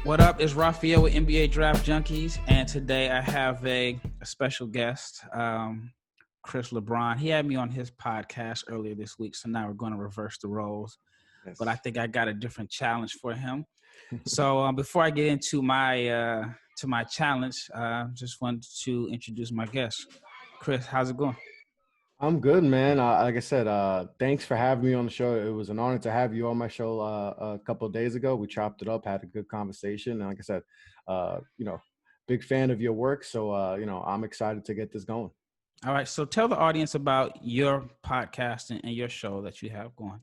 What up? It's Raphael with NBA Draft Junkies, and today I have a special guest, Chris LeBron. He had me on his podcast earlier this week, so now we're going to reverse the roles. Yes. But I think I got a different challenge for him. So before I get into my challenge, just wanted to introduce my guest. Chris, how's it going? I'm good, man. Like I said, thanks for having me on the show. It was an honor to have you on my show a couple of days ago. We chopped it up, had a good conversation. And like I said, big fan of your work. So, I'm excited to get this going. All right. So tell the audience about your podcast and your show that you have going.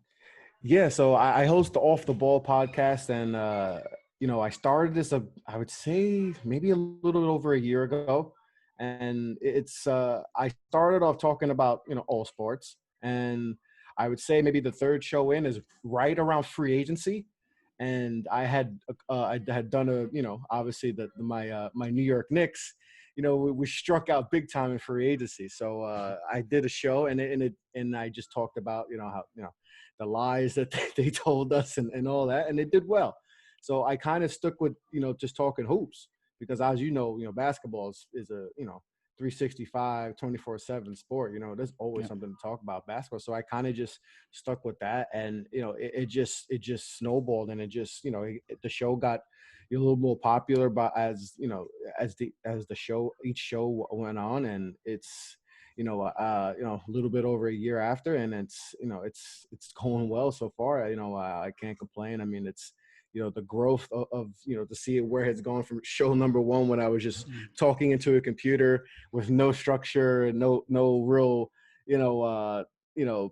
Yeah. So I host the Off the Ball podcast. And, I started this, I would say maybe a little over a year ago. And it's I started off talking about all sports, and I would say maybe the third show in is right around free agency, and I had done obviously my New York Knicks, we struck out big time in free agency, so I did a show and I just talked about how the lies that they told us and all that, and it did well, so I kind of stuck with just talking hoops. Because as basketball is a 365, 24/7 sport. There's always something to talk about basketball. So I kind of just stuck with that, and it just snowballed, and it just the show got a little more popular. But as each show went on, and it's a little bit over a year after, and it's going well so far. I can't complain. I mean, it's the growth of to see where it's gone from show number one when I was just talking into a computer with no structure and no real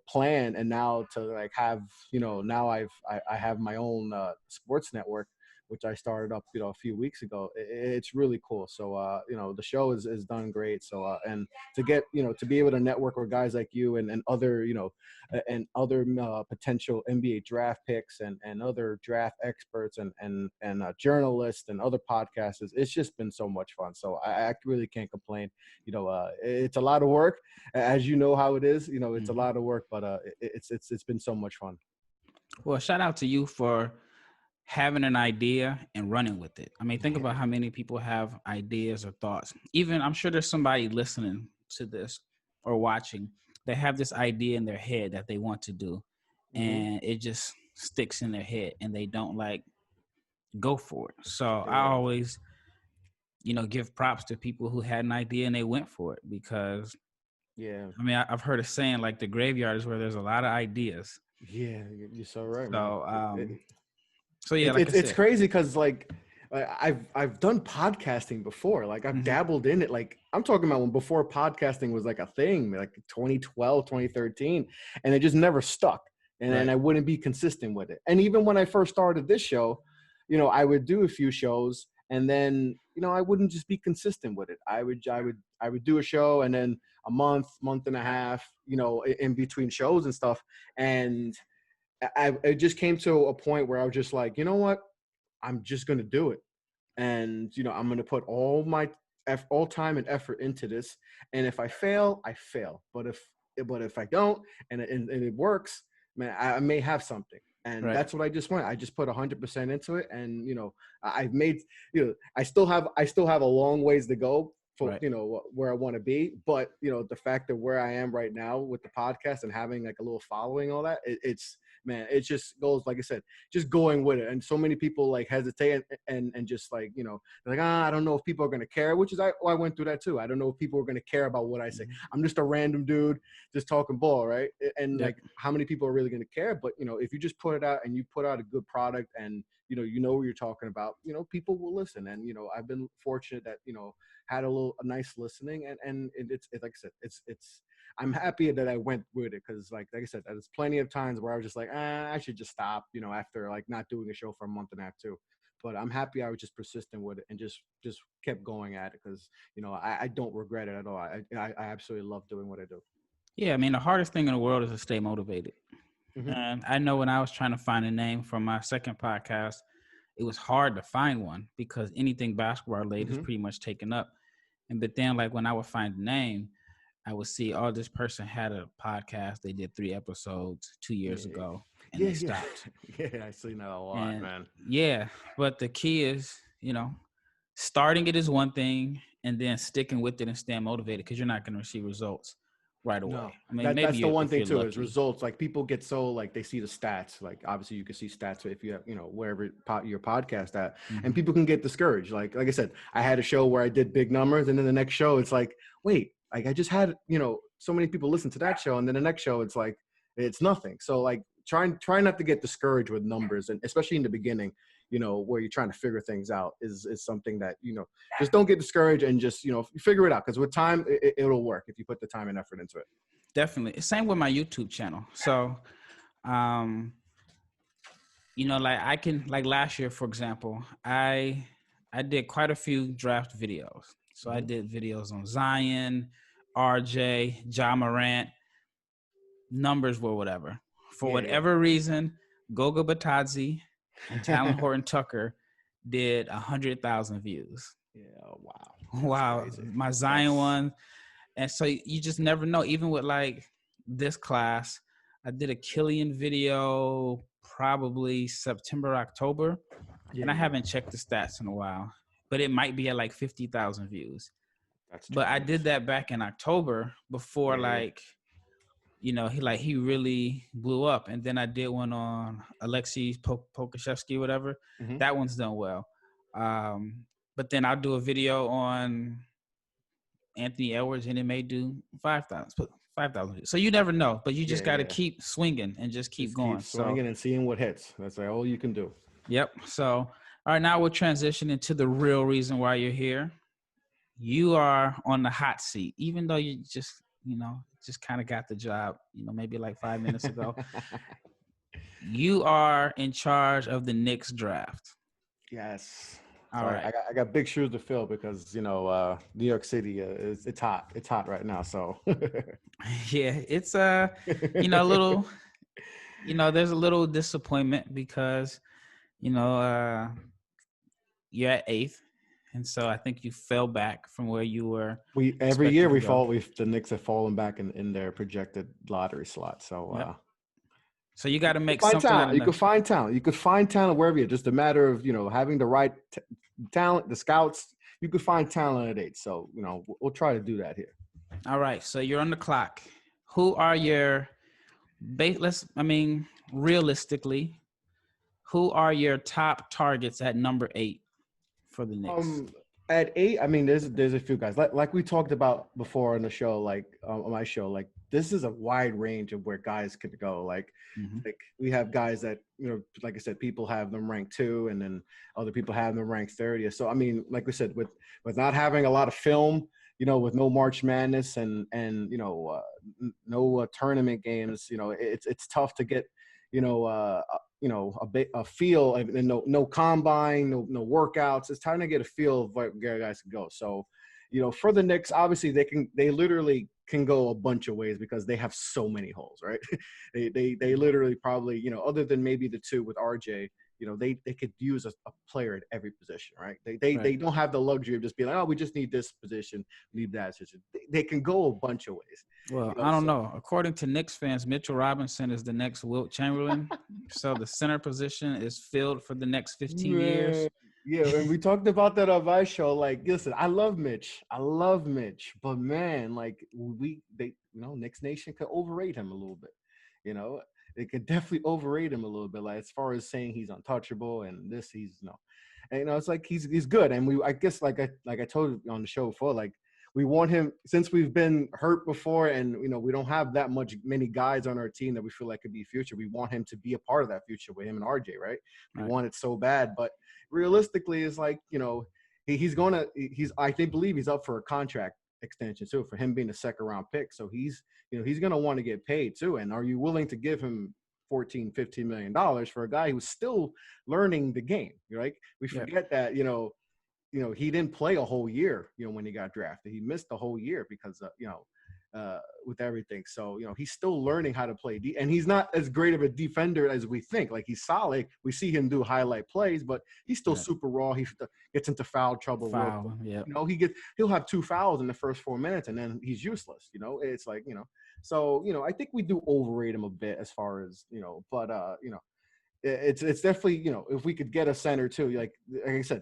plan, and now to like have now I have my own sports network, which I started up a few weeks ago. It's really cool. So the show is done great. So and to get to be able to network with guys like you and other and other potential NBA draft picks and other draft experts and journalists and other podcasters, it's just been so much fun. So I really can't complain. It's a lot of work, as you know how it is. It's a lot of work, but it's been so much fun. Well, shout out to you for having an idea and running with it. I mean, think about how many people have ideas or thoughts. Even I'm sure there's somebody listening to this or watching that have this idea in their head that they want to do, and it just sticks in their head and they don't go for it. So I always, give props to people who had an idea and they went for it, because I mean, I've heard a saying like the graveyard is where there's a lot of ideas. Yeah, you're so right. So yeah, it's crazy because I've done podcasting before. Like I've dabbled in it. Like I'm talking about when before podcasting was like a thing, like 2012, 2013, and it just never stuck. And I wouldn't be consistent with it. And even when I first started this show, I would do a few shows, and then I wouldn't just be consistent with it. I would do a show, and then a month and a half, in between shows and stuff, and it just came to a point where I was just like, you know what, I'm just going to do it. And, I'm going to put all time and effort into this. And if I fail, I fail. But if I don't, and it works, man, I may have something. And that's what I just went. I just put 100% into it. And, I've made, I still have a long ways to go for, where I want to be. But, the fact that where I am right now with the podcast and having like a little following, all that, it's, man, it just goes, like I said, just going with it. And so many people like hesitate and just like, they're like, I don't know if people are going to care, which is, I went through that too. I don't know if people are going to care about what I say. I'm just a random dude just talking ball. Right. And like, how many people are really going to care? But, if you just put it out and you put out a good product and, you know what you're talking about, people will listen. And, I've been fortunate that, had a nice listening and it's like I said, it's, I'm happy that I went with it because, like I said, there's plenty of times where I was just like, I should just stop, after like not doing a show for a month and a half too. But I'm happy I was just persistent with it and just kept going at it because, I don't regret it at all. I absolutely love doing what I do. Yeah, I mean, the hardest thing in the world is to stay motivated. And I know when I was trying to find a name for my second podcast, it was hard to find one because anything basketball related is pretty much taken up. But then, like, when I would find a name, I would see, this person had a podcast. They did 3 episodes 2 years ago, and they stopped. Yeah, I see that a lot, man. Yeah, but the key is starting it is one thing, and then sticking with it and staying motivated, because you're not going to see results right away. No, I mean, that's the one if thing you're too lucky. is results. Like people get so like they see the stats. Like obviously you can see stats if you have wherever your podcast at, and people can get discouraged. Like I said, I had a show where I did big numbers, and then the next show it's like, wait, like I just had so many people listen to that show, and then the next show it's like it's nothing. So like try not to get discouraged with numbers, and especially in the beginning, where you're trying to figure things out is something that just don't get discouraged and just figure it out, because with time it'll work if you put the time and effort into it. Definitely. Same with my YouTube channel. So, like I can, like last year, for example, I did quite a few draft videos. So I did videos on Zion, RJ, Ja Morant. Numbers were whatever. For whatever reason, Goga Batadze and Talon Horton Tucker did 100,000 views. Yeah, wow. Wow. Crazy. My Zion one. And so you just never know. Even with like this class, I did a Killian video probably September, October. And I haven't checked the stats in a while, but it might be at like 50,000 views. But I did that back in October before he really blew up. And then I did one on Alexei Pokashevsky, whatever. That one's done well. But then I'll do a video on Anthony Edwards, and it may do 5,000. So you never know, but you just got to keep swinging and just keep going. Keep swinging and seeing what hits. That's all you can do. Yep. So, all right, now we'll transition into the real reason why you're here. You are on the hot seat, even though you just kind of got the job, maybe like 5 minutes ago. You are in charge of the Knicks draft. Yes. All right. I got big shoes to fill because New York City it's hot. It's hot right now. So yeah, it's a little there's a little disappointment because you're at 8th, and so I think you fell back from where you were. Every year the Knicks have fallen back in their projected lottery slot. So so you got to make something out of You could find talent. You could find talent wherever you're. Just a matter of having the right talent, the scouts. You could find talent at 8. So we'll try to do that here. All right. So you're on the clock. Who are your realistically, who are your top targets at number 8 for the Knicks? At 8, there's a few guys like we talked about before on the show, like on my show. Like this is a wide range of where guys could go. Like we have guys that like I said, people have them ranked 2, and then other people have them ranked 30. So like we said, with not having a lot of film, with no March Madness and no tournament games, it's tough to get a feel, and no combine, no workouts. It's time to get a feel of where guys can go. So, for the Knicks, obviously they literally can go a bunch of ways because they have so many holes, right? they literally probably, other than maybe the 2 with RJ, they could use a player at every position, right? They don't have the luxury of just being like, oh, we just need this position, need that position. They can go a bunch of ways. Well, I don't know. According to Knicks fans, Mitchell Robinson is the next Wilt Chamberlain. So the center position is filled for the next 15 years. Yeah, and we talked about that on my show. Like, listen, I love Mitch, but man, like Knicks Nation could overrate him a little bit. It could definitely overrate him a little bit. Like as far as saying he's untouchable and this, he's no, and it's like he's good. And I guess like I told you on the show before, like we want him since we've been hurt before, and we don't have that many guys on our team that we feel like could be future. We want him to be a part of that future with him and RJ, right? We want it so bad, but realistically, it's like I believe he's up for a contract extension too, for him being a second round pick. So he's going to want to get paid too. And are you willing to give him $14-15 million for a guy who's still learning the game? Right? We forget that, he didn't play a whole year, when he got drafted. He missed the whole year because, with everything. So, he's still learning how to play. And he's not as great of a defender as we think. Like, he's solid. We see him do highlight plays, but he's still super raw. He gets into foul trouble. He'll have 2 fouls in the first 4 minutes, and then he's useless. It's like, so, I think we do overrate him a bit as far as, but it's definitely, if we could get a center too, like I said,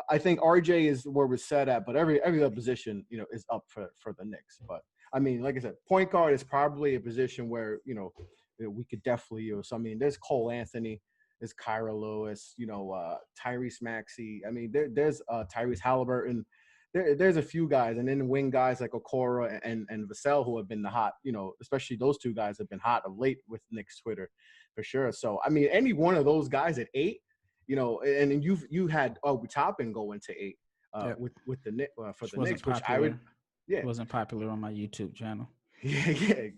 I think RJ is where we're set at, but every other position, is up for the Knicks. But I mean, like I said, point guard is probably a position where, we could definitely use. So, I mean, there's Cole Anthony, there's Kyra Lewis, Tyrese Maxey. I mean, there's Tyrese Halliburton. There's a few guys, and then wing guys like Okoro and Vassell who have been the hot, especially those two guys have been hot of late with Knicks Twitter for sure. So, I mean, any one of those guys at 8, and then you had Obi Toppin go into 8 with the Knicks for the Knicks, which I would, it wasn't popular on my YouTube channel. Yeah.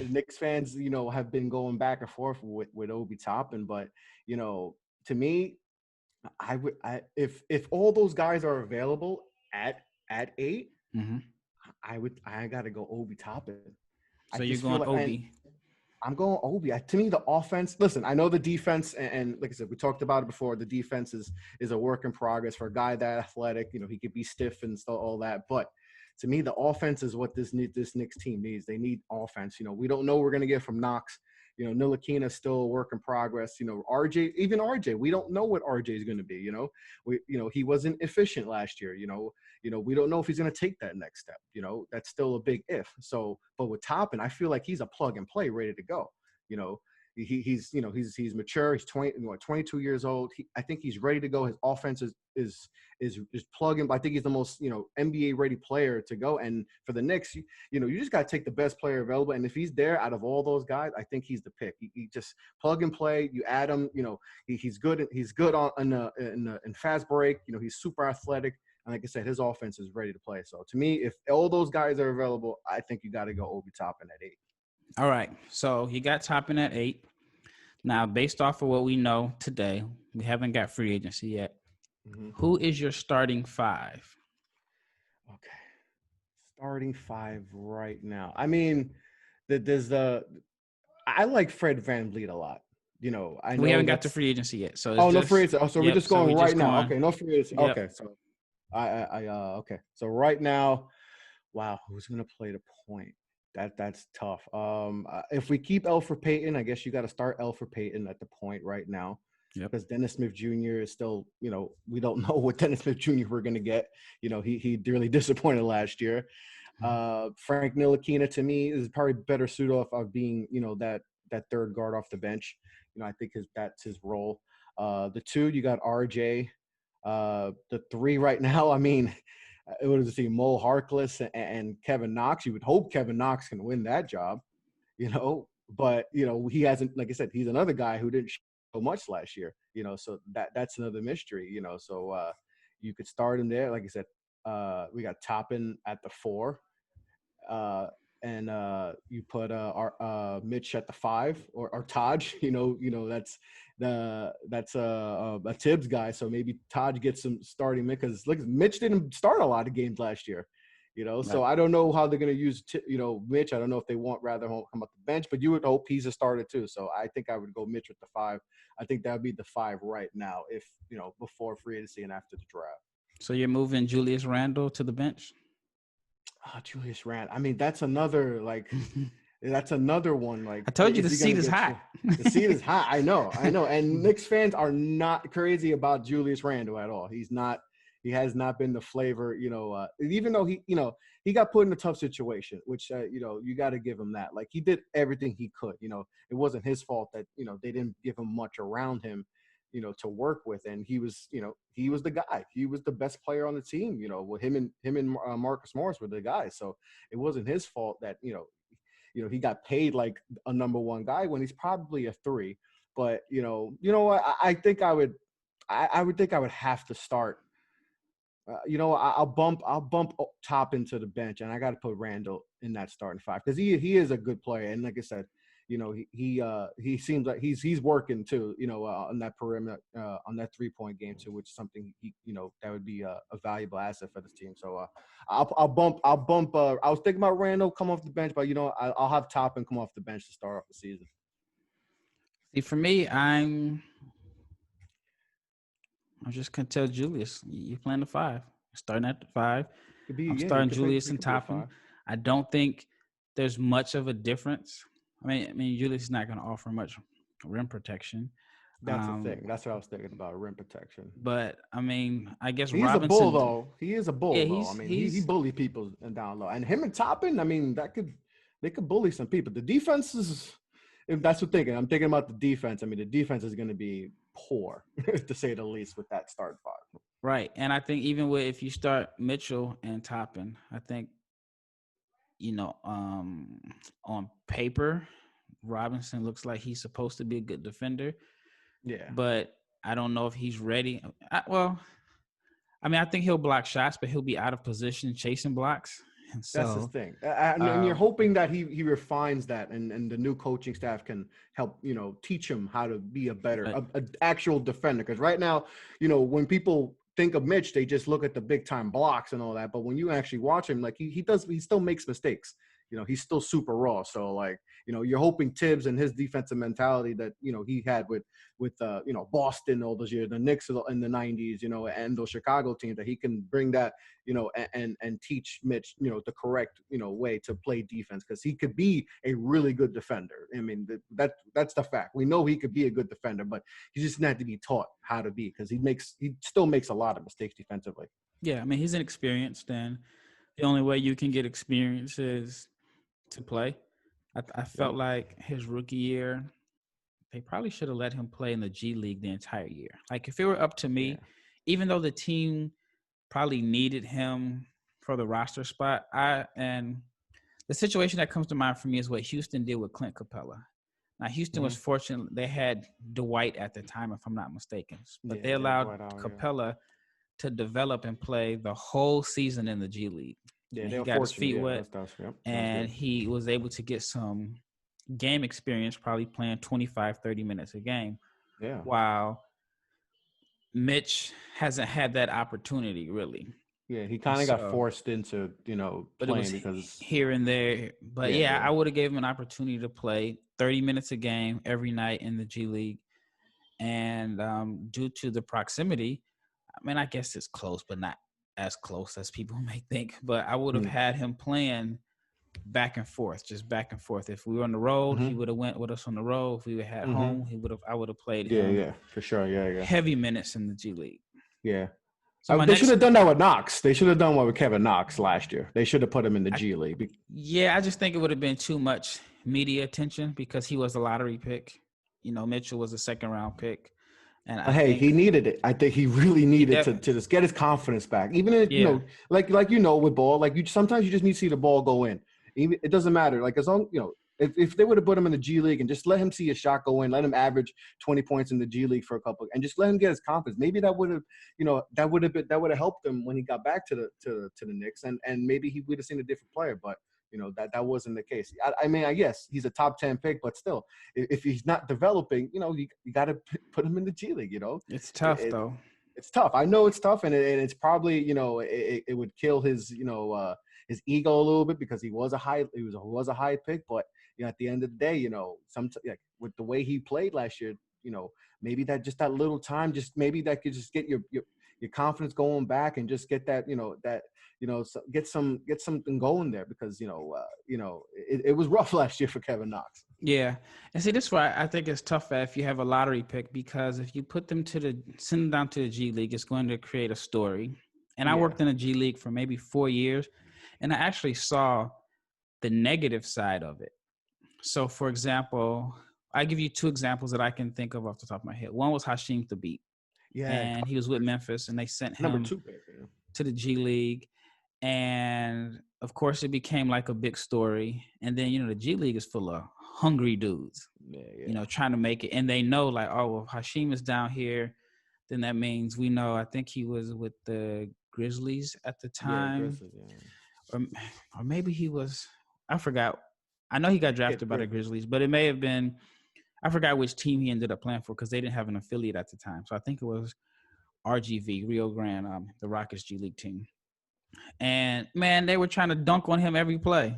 Knicks fans, have been going back and forth with Obi Toppin, but to me, if all those guys are available at 8, I got to go Obi Toppin. So you're going Obi. I'm going Obi. To me, the offense. Listen, I know the defense, and like I said, we talked about it before. The defense is a work in progress for a guy that athletic. He could be stiff and stuff, all that. But to me, the offense is what this Knicks team needs. They need offense. We don't know what we're gonna get from Knox. Ntilikina is still a work in progress. RJ, we don't know what RJ is going to be. He wasn't efficient last year. We don't know if he's going to take that next step. That's still a big if. So, but with Toppin, I feel like he's a plug and play, ready to go. He's mature. He's 22 years old. I think he's ready to go. His offense is plug and. I think he's the most NBA ready player to go. And for the Knicks, you just got to take the best player available. And if he's there out of all those guys, I think he's the pick. He just plug and play. You add him. He's good. He's good in fast break. He's super athletic. And like I said, his offense is ready to play. So to me, if all those guys are available, I think you got to go Obi Toppin at 8. All right. So you got Toppin at 8. Now, based off of what we know today, we haven't got free agency yet. Who is your starting 5? Okay. Starting 5 right now. I mean, I like Fred VanVleet a lot. I know we haven't got to free agency yet. So no free agency. Oh, so we're just going right now. Okay, no free agency. Yep. Okay, so okay. So right now, wow, who's gonna play the point? That's tough. If we keep Elfrid Payton, I guess you got to start Elfrid Payton at the point right now. Because Dennis Smith Jr. is still, we don't know what Dennis Smith Jr. we're going to get. He really disappointed last year. Frank Ntilikina, to me, is probably better suited off of being, that third guard off the bench. I think that's his role. The 2, you got RJ. The 3 right now, I mean, it was Mo Harkless and Kevin Knox. You would hope Kevin Knox can win that job, but, he hasn't, like I said, he's another guy who didn't show much last year, so that's another mystery, so you could start him there. Like I said, we got Toppin at the 4, and you put Mitch at the 5 or Taj, that's a Tibbs guy. So maybe Taj gets some starting because look, Mitch didn't start a lot of games last year, so I don't know how they're going to use, Mitch. I don't know if they want rather come up the bench, but you would hope he's a starter too. So I think I would go Mitch with the 5. I think that would be the 5 right now if, before free agency and after the draft. So you're moving Julius Randle to the bench? Julius Randle. I mean, that's another that's another one. Like I told you, the seat is hot. The seat is hot. I know. And Knicks fans are not crazy about Julius Randle at all. He has not been the flavor, even though he got put in a tough situation, which, you got to give him that. Like he did everything he could, it wasn't his fault that, they didn't give him much around him, to work with. And he was the guy. He was the best player on the team, with him and Marcus Morris were the guys. So it wasn't his fault that, he got paid like a number 1 guy when he's probably a 3. But, what, I think I would have to start. I'll bump Toppin to the bench, and I got to put Randle in that starting 5 because he is a good player. And like I said, he seems like he's working too, on that perimeter, on that 3-point game too, which is something that would be a valuable asset for this team. So I'll bump. I was thinking about Randle come off the bench, but I'll have Toppin come off the bench to start off the season. See, for me, I'm just gonna tell Julius, you're playing the 5. Starting at the 5. I'm starting Julius and Toppin. I don't think there's much of a difference. I mean, Julius is not going to offer much rim protection. That's the thing. That's what I was thinking about, rim protection. But I mean, I guess He's a bull, Robinson. though. He is a bull, Yeah, though. I mean, he bullied people and down low. And him and Toppin, I mean, they could bully some people. The defense is, if that's what I'm thinking. I'm thinking about the defense. I mean, the defense is going to be poor, to say the least, with that start five. Right. And I think even if you start Mitchell and Toppin, I think, on paper, Robinson looks like he's supposed to be a good defender. Yeah. But I don't know if he's ready. I think he'll block shots, but he'll be out of position chasing blocks. And so, that's his thing. And you're hoping that he refines that, and the new coaching staff can help, teach him how to be a better, an actual defender. Because right now, when people think of Mitch, they just look at the big time blocks and all that. But when you actually watch him, like he still makes mistakes. He's still super raw. So like, you're hoping Tibbs and his defensive mentality that, he had with Boston all those years, the Knicks in the 90s, and those Chicago teams, that he can bring that, and teach Mitch, the correct, way to play defense, because he could be a really good defender. I mean, that's the fact. We know he could be a good defender, but he just had to be taught how to be, because he still makes a lot of mistakes defensively. Yeah, I mean, he's inexperienced, and the only way you can get experience is to play. I felt like his rookie year, they probably should have let him play in the G League the entire year. Like, if it were up to me, even though the team probably needed him for the roster spot, and the situation that comes to mind for me is what Houston did with Clint Capella. Now, Houston was fortunate. They had Dwight at the time, if I'm not mistaken. But they allowed Capella to develop and play the whole season in the G League. Yeah, he got his feet wet, and he was able to get some game experience, probably playing 25, 30 minutes a game. Yeah. While Mitch hasn't had that opportunity, really. Yeah, he kind of got forced into, but playing it was because here and there. But I would have gave him an opportunity to play 30 minutes a game every night in the G League. And due to the proximity, I mean, I guess it's close, but not as close as people may think. But I would have had him playing back and forth, just back and forth. If we were on the road, he would have went with us on the road. If we were at home, I would have played for sure. Yeah. Heavy minutes in the G League. Yeah. So they should have done that with Knox. They should have done what with Kevin Knox last year. They should have put him in the G League. Yeah, I just think it would have been too much media attention because he was a lottery pick. Mitchell was a second-round pick. And he needed it. I think he really needed to just get his confidence back. Even if, like with ball, like sometimes you just need to see the ball go in. Even, it doesn't matter. Like as long, if they would have put him in the G League and just let him see a shot go in, let him average 20 points in the G League for a couple, and just let him get his confidence. Maybe that would have helped him when he got back to the Knicks, and maybe he would have seen a different player. But that wasn't the case. I mean, I guess he's a top 10 pick, but still, if he's not developing, you got to put him in the G League. It's tough though. It's tough. I know it's tough, and it's probably it would kill his his ego a little bit because he was a high pick, but at the end of the day, with the way he played last year, maybe that little time, just maybe that could just get your confidence going back and just get that get something going there, because it was rough last year for Kevin Knox. Yeah, and see, this is why I think it's tough if you have a lottery pick, because if you put them send them down to the G League, it's going to create a story. And I worked in the G League for maybe 4 years, and I actually saw the negative side of it. So, for example, I give you 2 examples that I can think of off the top of my head. One was Hasheem Thabeet. Yeah, and he was with Memphis, and they sent him number 2 pick, to the G League. And of course, it became like a big story. And then, the G League is full of hungry dudes, trying to make it. And they know, like, oh, well, if Hasheem is down here, then that means we know. I think he was with the Grizzlies at the time. Or maybe he was, I forgot. I know he got drafted by the Grizzlies, but it may have been, I forgot which team he ended up playing for because they didn't have an affiliate at the time. So I think it was RGV, Rio Grande, the Rockets G League team. And, man, they were trying to dunk on him every play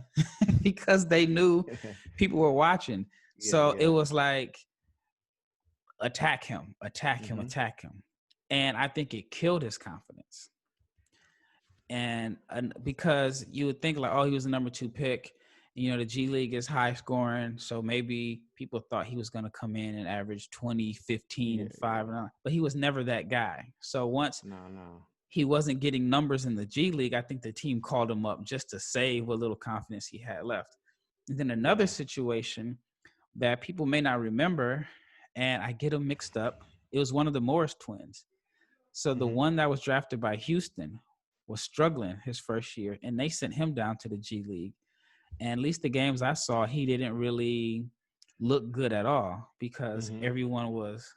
because they knew people were watching. It was like, attack him. And I think it killed his confidence. And because you would think like, oh, he was the number 2 pick. the G League is high scoring, so maybe people thought he was going to come in and average 20, 15, and 5, but he was never that guy. So once he wasn't getting numbers in the G League, I think the team called him up just to save what little confidence he had left. And then another situation that people may not remember, and I get them mixed up, it was one of the Morris twins. So the one that was drafted by Houston was struggling his first year, and they sent him down to the G League. And at least the games I saw, he didn't really look good at all because everyone was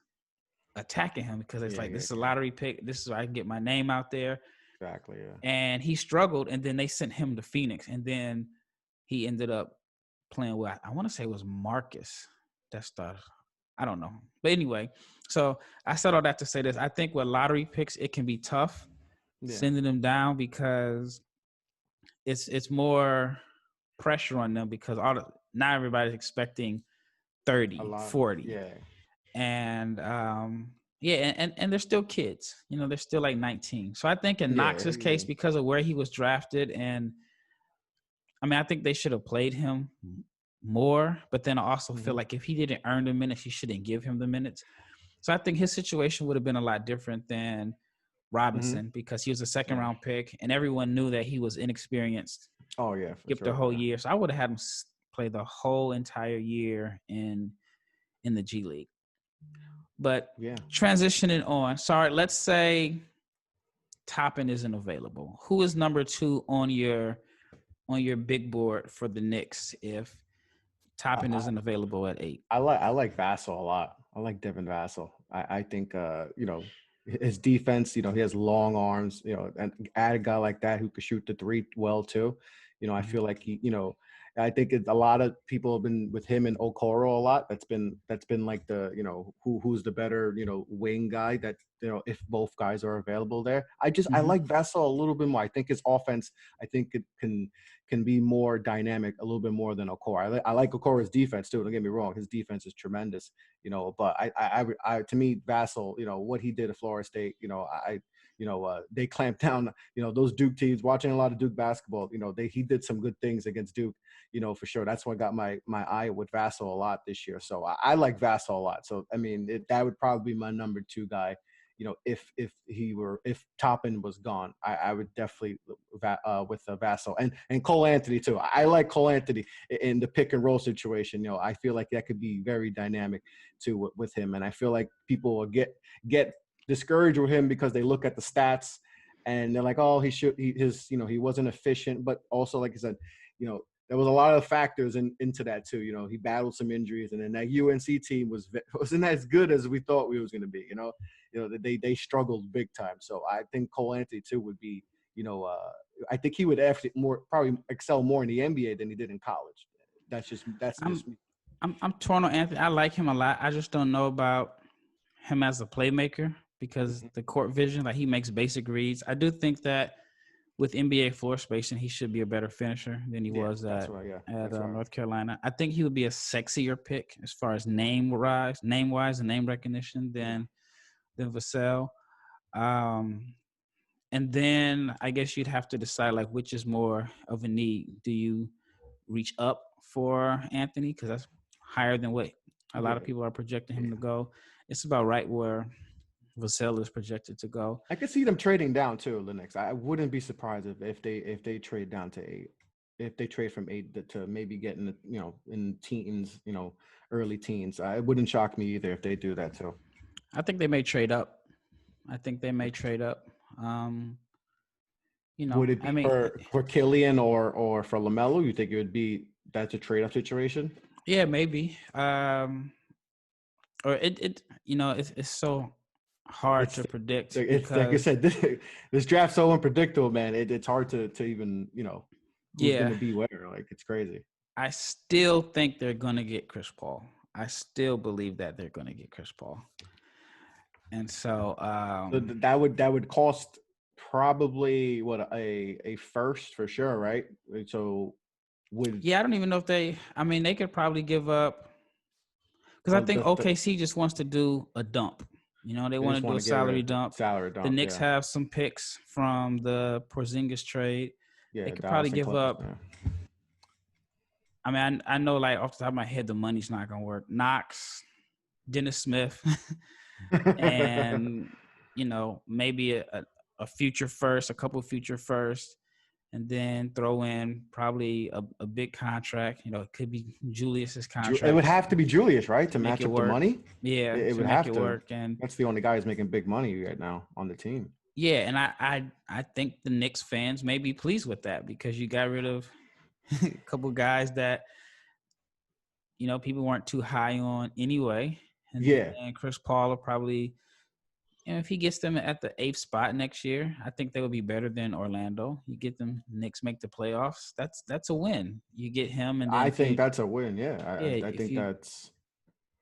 attacking him because it's this is a lottery pick. This is where I can get my name out there. Exactly, yeah. And he struggled, and then they sent him to Phoenix. And then he ended up playing with, I want to say it was Marcus that started. I don't know. But anyway, so I said all that to say this. I think with lottery picks, it can be tough sending them down because it's more pressure on them because not everybody's expecting 30, 40. Yeah. And and they're still kids. They're still like 19. So I think in Knox's case, because of where he was drafted, and I think they should have played him more, but then I also feel like if he didn't earn the minutes, you shouldn't give him the minutes. So I think his situation would have been a lot different than Robinson because he was a second round pick and everyone knew that he was inexperienced. Oh yeah, skipped the whole year. So I would have had him play the whole entire year in the G League. But transitioning on, let's say Toppin isn't available. Who is number 2 on your big board for the Knicks if Toppin isn't available at 8? I like Vassell a lot. I like Devin Vassell. I think his defense, he has long arms, and add a guy like that who could shoot the 3 well too. I feel like he, I think a lot of people have been with him and Okoro a lot. That's been like the, who's the better, wing guy that, if both guys are available there. I like Vassell a little bit more. I think his offense, it can be more dynamic a little bit more than Okoro. I like Okoro's defense too. Don't get me wrong. His defense is tremendous, but I to me, Vassell, what he did at Florida State, they clamped down, those Duke teams, watching a lot of Duke basketball, he did some good things against Duke, for sure. That's what got my eye with Vassell a lot this year. So I like Vassell a lot. So, that would probably be my number 2 guy. If Toppin was gone, I would definitely with Vassell and Cole Anthony too. I like Cole Anthony in the pick and roll situation. I feel like that could be very dynamic too with him. And I feel like people will get discouraged with him because they look at the stats and they're like, oh, he wasn't efficient. But also, like I said, there was a lot of factors into that too. He battled some injuries, and then that UNC team wasn't as good as we thought we was going to be. They struggled big time. So I think Cole Anthony too would be, I think he would actually probably excel more in the NBA than he did in college. That's just me. I'm torn on Anthony. I like him a lot. I just don't know about him as a playmaker because the court vision, like he makes basic reads. I do think that with NBA floor spacing, he should be a better finisher than he was at North Carolina. I think he would be a sexier pick as far as name-wise and name recognition than Vassell. And then I guess you'd have to decide like which is more of a need. Do you reach up for Anthony because that's higher than what a lot of people are projecting him to go? It's about right where Vassell is projected to go. I could see them trading down too, the Knicks. I wouldn't be surprised if they trade down to 8. If they trade from 8 to maybe get in in teens, early teens. It wouldn't shock me either if they do that too. I think they may trade up. Would it be for Killian or for LaMelo? You think it would be that's a trade-up situation? Yeah, maybe. Or it's so hard to predict. It's like I said, this draft's so unpredictable, man. It's hard to even who's going to be where. Like it's crazy. I still think they're going to get Chris Paul. I still believe that they're going to get Chris Paul. And so that would cost probably a first for sure, right? So I don't even know if they could probably give up because I think OKC just wants to do a dump. They want to do a salary dump. The Knicks have some picks from the Porzingis trade. Yeah, they could probably give up. I mean, I know like off the top of my head, the money's not gonna work. Knox, Dennis Smith, and maybe a future first, a couple future firsts, and then throw in probably a big contract. It could be Julius's contract. It would have to be Julius, right, to make match it up the work. money. Yeah, It to would make have it to. work. And that's the only guy who's making big money right now on the team. yeah, and I think the Knicks fans may be pleased with that because you got rid of a couple guys that people weren't too high on anyway. And Chris Paul will probably, if he gets them at the 8th spot next year, I think they would be better than Orlando. You get them, Knicks make the playoffs. That's a win. You get him, and then I think that's a win. Yeah, I think that's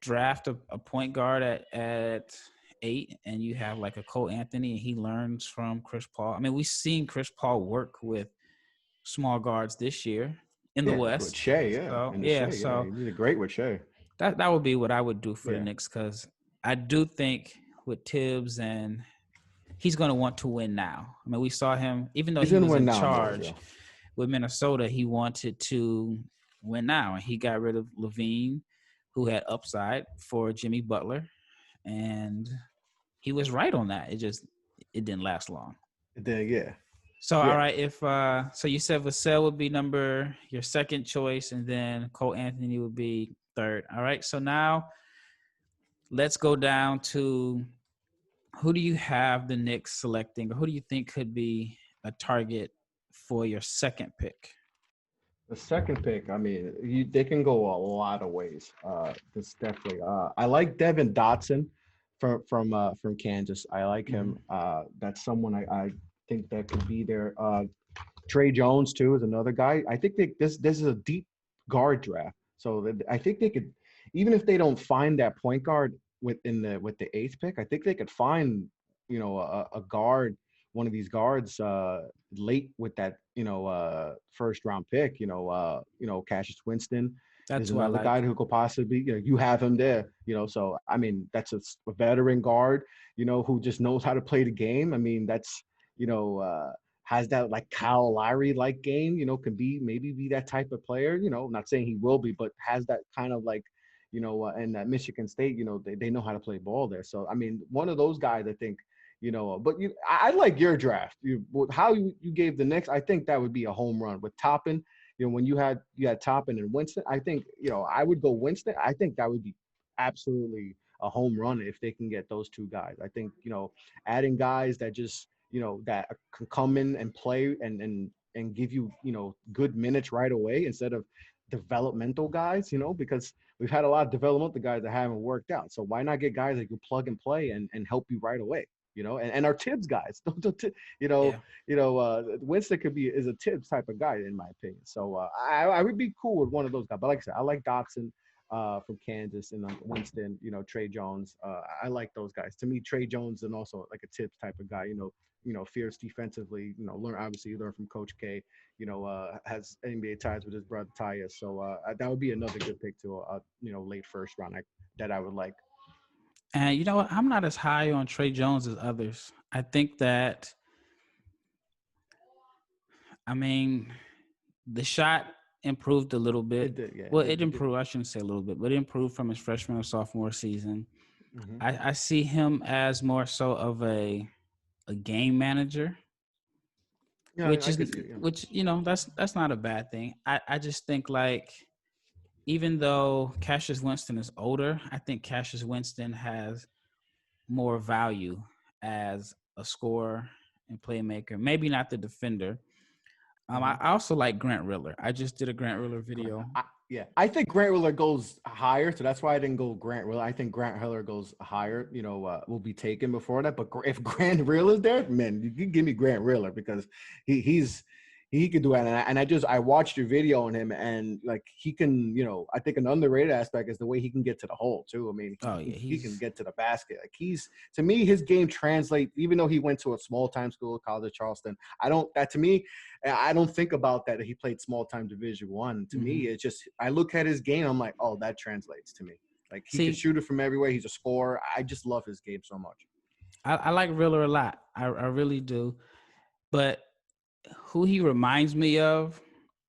draft a point guard at 8, and you have like a Cole Anthony, and he learns from Chris Paul. I mean, we've seen Chris Paul work with small guards this year in the West. With Shea, so he did great with Shea. That would be what I would do for the Knicks, because I do think with Tibbs, and he's going to want to win now. I mean, we saw him, even though he was in charge with Minnesota, he wanted to win now, and he got rid of Levine, who had upside, for Jimmy Butler, and he was right on that. It didn't last long. So all right, if so you said Vassell would be your second choice, and then Cole Anthony would be third. All right, so now let's go down to who do you have the Knicks selecting, or who do you think could be a target for your second pick? The second pick, I mean, they can go a lot of ways. This definitely. I like Devin Dotson from Kansas. I like him. That's someone I think that could be there. Trey Jones too is another guy. I think this is a deep guard draft, so I think they could, even if they don't find that point guard with the 8th pick, I think they could find a guard, one of these guards late with that first round pick. Cassius Winston. That's another guy who could possibly you have him there. So I mean that's a veteran guard who just knows how to play the game. I mean that's has that like Kyle Lowry like game, can maybe be that type of player, not saying he will be, but has that kind of like, and at Michigan State, they know how to play ball there. So, I mean, one of those guys, I think, but I like your draft. How you gave the Knicks, I think that would be a home run with Toppin. When you had Toppin and Winston, I think, I would go Winston. I think that would be absolutely a home run if they can get those two guys. I think, adding guys that just, that can come in and play and give you, good minutes right away instead of developmental guys, because we've had a lot of developmental guys that haven't worked out. So why not get guys that you plug and play and help you right away, and our Tibbs guys, Winston is a Tibbs type of guy in my opinion. So I would be cool with one of those guys. But like I said, I like Dotson from Kansas, and Winston, Trey Jones. I like those guys. To me, Trey Jones and also like a Tibbs type of guy, fierce defensively, learn from Coach K, has NBA ties with his brother Tyus. So that would be another good pick to late first round that I would like. And you know what? I'm not as high on Trey Jones as others. I think that, I mean, the shot improved a little bit. It did, yeah. Well, it improved. I shouldn't say a little bit, but it improved from his freshman or sophomore season. Mm-hmm. I see him as more so of a game manager, which that's not a bad thing. I just think like, even though Cassius Winston is older, I think Cassius Winston has more value as a scorer and playmaker. Maybe not the defender. I also like Grant Riller. I just did a Grant Riller video. I think Grant Riller goes higher, so that's why I didn't go Grant Riller. I think Grant Riller goes higher, will be taken before that. But if Grant Riller is there, man, you can give me Grant Riller because he could do it. And I watched your video on him, and like he can, I think an underrated aspect is the way he can get to the hole too. I mean, he can get to the basket. Like to me, his game translates, even though he went to a small time school, College of Charleston. I don't think about that he played small time Division I. To me, it's just, I look at his game, I'm like, oh, that translates to me. Like he can shoot it from everywhere. He's a scorer. I just love his game so much. I like Riller a lot. I really do. But who he reminds me of,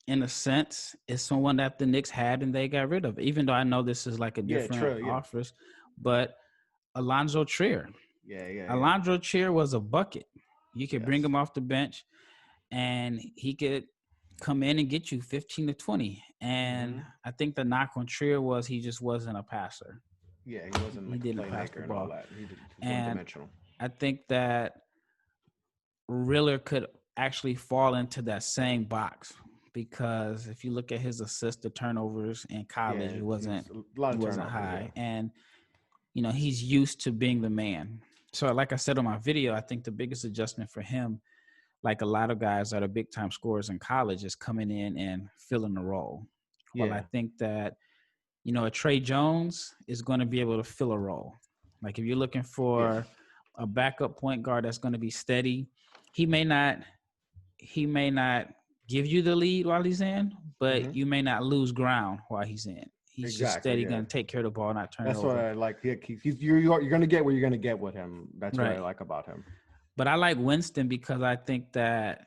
in a sense, is someone that the Knicks had and they got rid of. Even though I know this is like a different offers, but Alonzo Trier. Alonzo Trier was a bucket. You could bring him off the bench, and he could come in and get you 15 to 20. And I think the knock on Trier was he just wasn't a passer. Yeah, he wasn't like a playmaker and all that. He was one-dimensional. I think that Riller could actually fall into that same box, because if you look at his assists to turnovers in college, it wasn't high. And, you know, he's used to being the man. So like I said on my video, I think the biggest adjustment for him, like a lot of guys that are big time scorers in college, is coming in and filling the role. Well, I think that, you know, a Trey Jones is going to be able to fill a role. Like if you're looking for a backup point guard that's going to be steady, he may not give you the lead while he's in, but you may not lose ground while he's in. He's just steady, going to take care of the ball, not turn it over. That's what I like. You're going to get what you're going to get with him. That's what I like about him. But I like Winston because I think that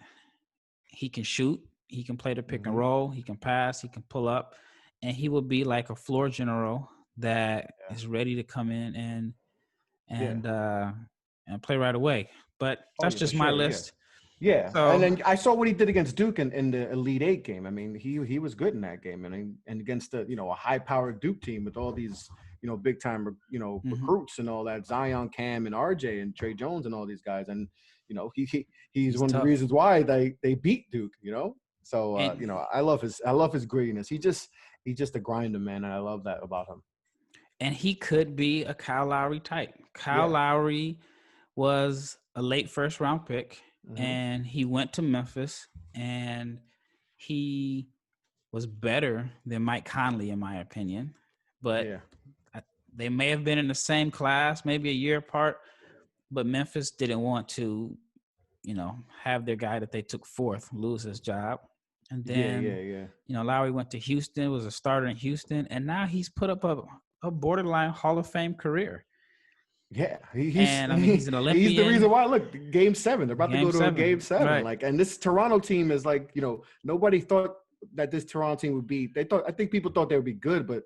he can shoot, he can play the pick and roll, he can pass, he can pull up, and he will be like a floor general that is ready to come in and play right away. But that's just my list. Yeah, so, and then I saw what he did against Duke in the Elite Eight game. I mean, he was good in that game, and against a high-powered Duke team with all these big time recruits and all that, Zion, Cam, and RJ, and Trey Jones, and all these guys, and he's one of the reasons why they beat Duke. So I love his grittiness. He's just a grinder, man, and I love that about him. And he could be a Kyle Lowry type. Kyle Lowry was a late first round pick. And he went to Memphis, and he was better than Mike Conley, in my opinion. But they may have been in the same class, maybe a year apart. But Memphis didn't want to, have their guy that they took fourth lose his job. And then, Lowry went to Houston, was a starter in Houston, and now he's put up a borderline Hall of Fame career. Yeah, he's an Olympian. He's the reason why. Look, Game 7. They're about to go to a Game 7. Right. And this Toronto team is nobody thought that this Toronto team would be. I think people thought they would be good, but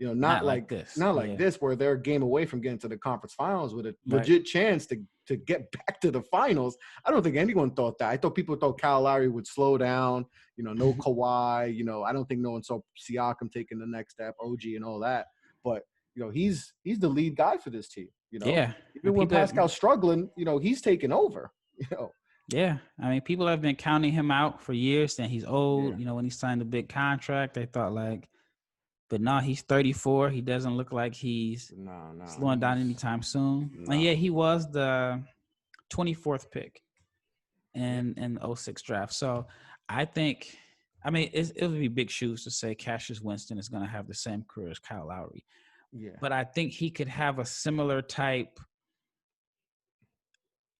not like this. Not like this, where they're a game away from getting to the conference finals with a legit chance to get back to the finals. I don't think anyone thought that. I thought people thought Kyle Lowry would slow down. No Kawhi. I don't think no one saw Siakam taking the next step, OG, and all that. But he's the lead guy for this team. Even when Pascal's struggling, he's taking over. Yeah, I mean, people have been counting him out for years, saying he's old. When he signed a big contract, they thought but no, he's 34. He doesn't look like he's slowing down anytime soon. No. And he was the 24th pick in the 06 draft. So I think, it would be big shoes to say Cassius Winston is going to have the same career as Kyle Lowry. Yeah. But I think he could have a similar type.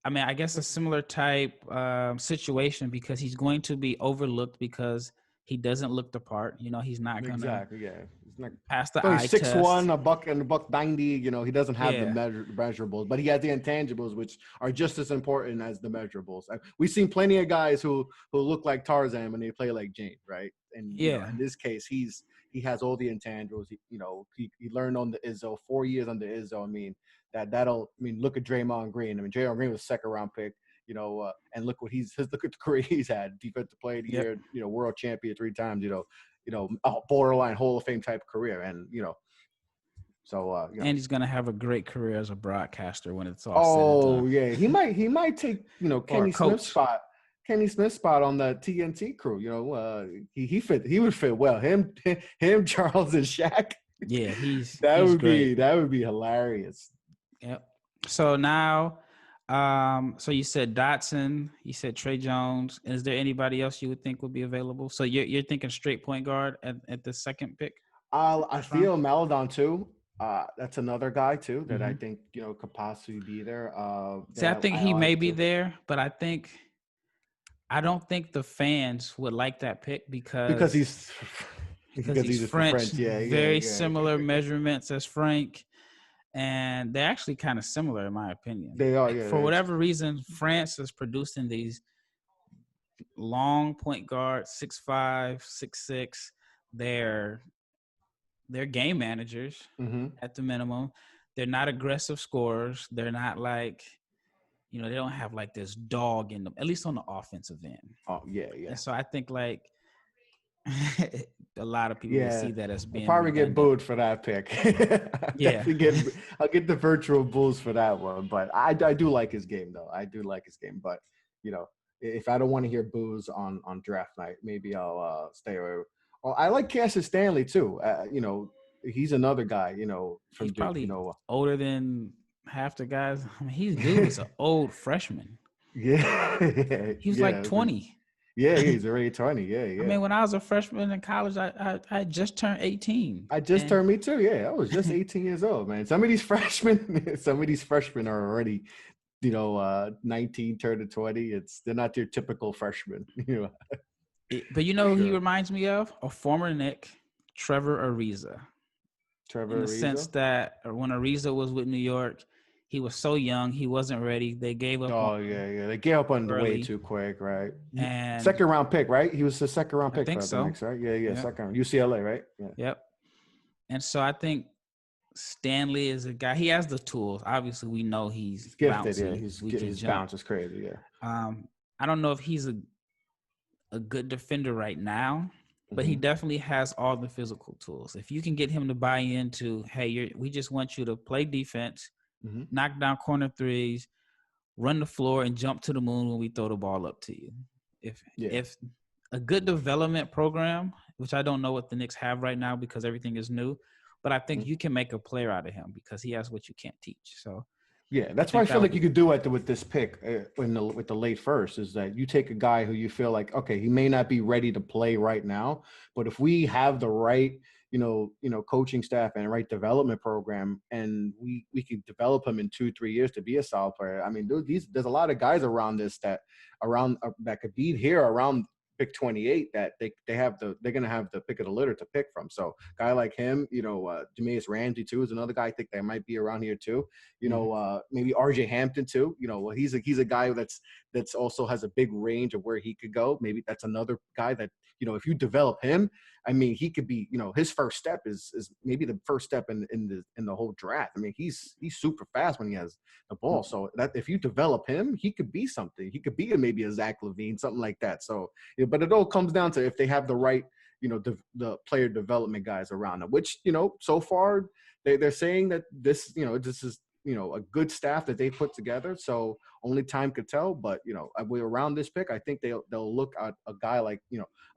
A similar type situation, because he's going to be overlooked because he doesn't look the part. He's not going to He's not pass the eye test. 6'1", a buck 90. He doesn't have the measurables, but he has the intangibles, which are just as important as the measurables. We've seen plenty of guys who look like Tarzan when they play like Jane, right? And in this case, he has all the intangibles. He learned on the Izzo, 4 years under Izzo. Look at Draymond Green. Draymond Green was a second round pick, and look at the career he's had. Defensive Player of the Year, world champion 3 times, a borderline Hall of Fame type career. And, and he's going to have a great career as a broadcaster when it's all said and done. He might take, Kenny Smith's spot on the TNT crew. He would fit well. Him, Charles, and Shaq. Yeah, that would be hilarious. Yep. So now, so you said Dotson, you said Trey Jones. Is there anybody else you would think would be available? So you're thinking straight point guard at the second pick? I feel Maledon too. That's another guy too that I think could possibly be there. I think he may be there, but I don't think the fans would like that pick because he's French. Very similar measurements as Frank. And they're actually kind of similar, in my opinion. They are, For whatever reason, France is producing these long point guard, 6'5", 6'6". They're game managers at the minimum. They're not aggressive scorers. They're not like, they don't have like this dog in them, at least on the offensive end. Oh yeah, yeah. And so I think like a lot of people will see that as being I'll probably redundant. get booed for that pick. I'll get the virtual bulls for that one. But I do like his game though. I do like his game. But if I don't want to hear boos on draft night, maybe I'll stay away. Well, I like Cassius Stanley too. He's another guy. From he's probably Duke, older than half the guys. I mean, he's an old freshman. Yeah, he was like 20. Yeah, he's already 20. Yeah. I mean, when I was a freshman in college, I just turned 18. I just turned me too. Yeah, I was just 18 years old, man. Some of these freshmen are already, 19, turn to 20. They're not your typical freshmen. But who he reminds me of? A former Knick, Trevor Ariza. In the sense that when Ariza was with New York, he was so young, he wasn't ready. They gave up. Oh, yeah. They gave up on the way too quick, right? And second round pick, right? He was the second round pick. I think so. Knicks, right? Yeah. Second round. UCLA, right? Yeah. Yep. And so I think Stanley is a guy. He has the tools. Obviously, we know he's gifted. Bouncy. Yeah, his bounce is crazy. Yeah. I don't know if he's a good defender right now, but he definitely has all the physical tools. If you can get him to buy into, hey, we just want you to play defense, knock down corner threes, run the floor, and jump to the moon when we throw the ball up to you. If a good development program, which I don't know what the Knicks have right now because everything is new, but I think you can make a player out of him because he has what you can't teach. So yeah, that's why I feel like you could do it with this pick with the late first is that you take a guy who you feel like, okay, he may not be ready to play right now, but if we have the right, coaching staff and right development program, and we could develop him in 2-3 years to be a solid player. I mean, there's a lot of guys around that could be here around pick 28 that they're going to have the pick of the litter to pick from. So a guy like him, Jameis Ramsey too is another guy I think that might be around here too. Maybe RJ Hampton too. He's a guy that's also has a big range of where he could go. Maybe that's another guy that, if you develop him, I mean, he could be, his first step is maybe the first step in the whole draft. I mean, he's super fast when he has the ball. So that if you develop him, he could be something. He could be maybe a Zach LaVine, something like that. So, but it all comes down to if they have the right, the player development guys around them, which, so far they're saying that this is, a good staff that they put together. So only time could tell. But, around this pick, I think they'll look at a guy like,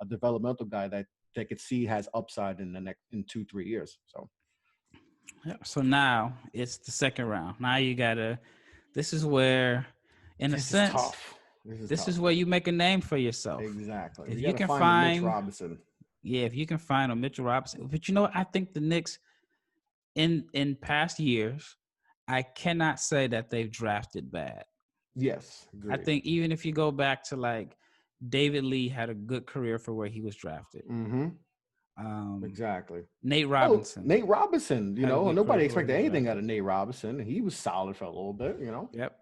a developmental guy that they could see has upside in 2-3 years. So. Yeah. So now it's the second round. Now you gotta. This is where, in a sense, this is where you make a name for yourself. Exactly. If you can find Mitch Robinson. Yeah, if you can find a Mitchell Robinson. But I think the Knicks, in past years, I cannot say that they've drafted bad. Yes, agreed. I think even if you go back to like David Lee had a good career for where he was drafted. Exactly. Nate Robinson. Nobody expected anything out of Nate Robinson. He was solid for a little bit, Yep.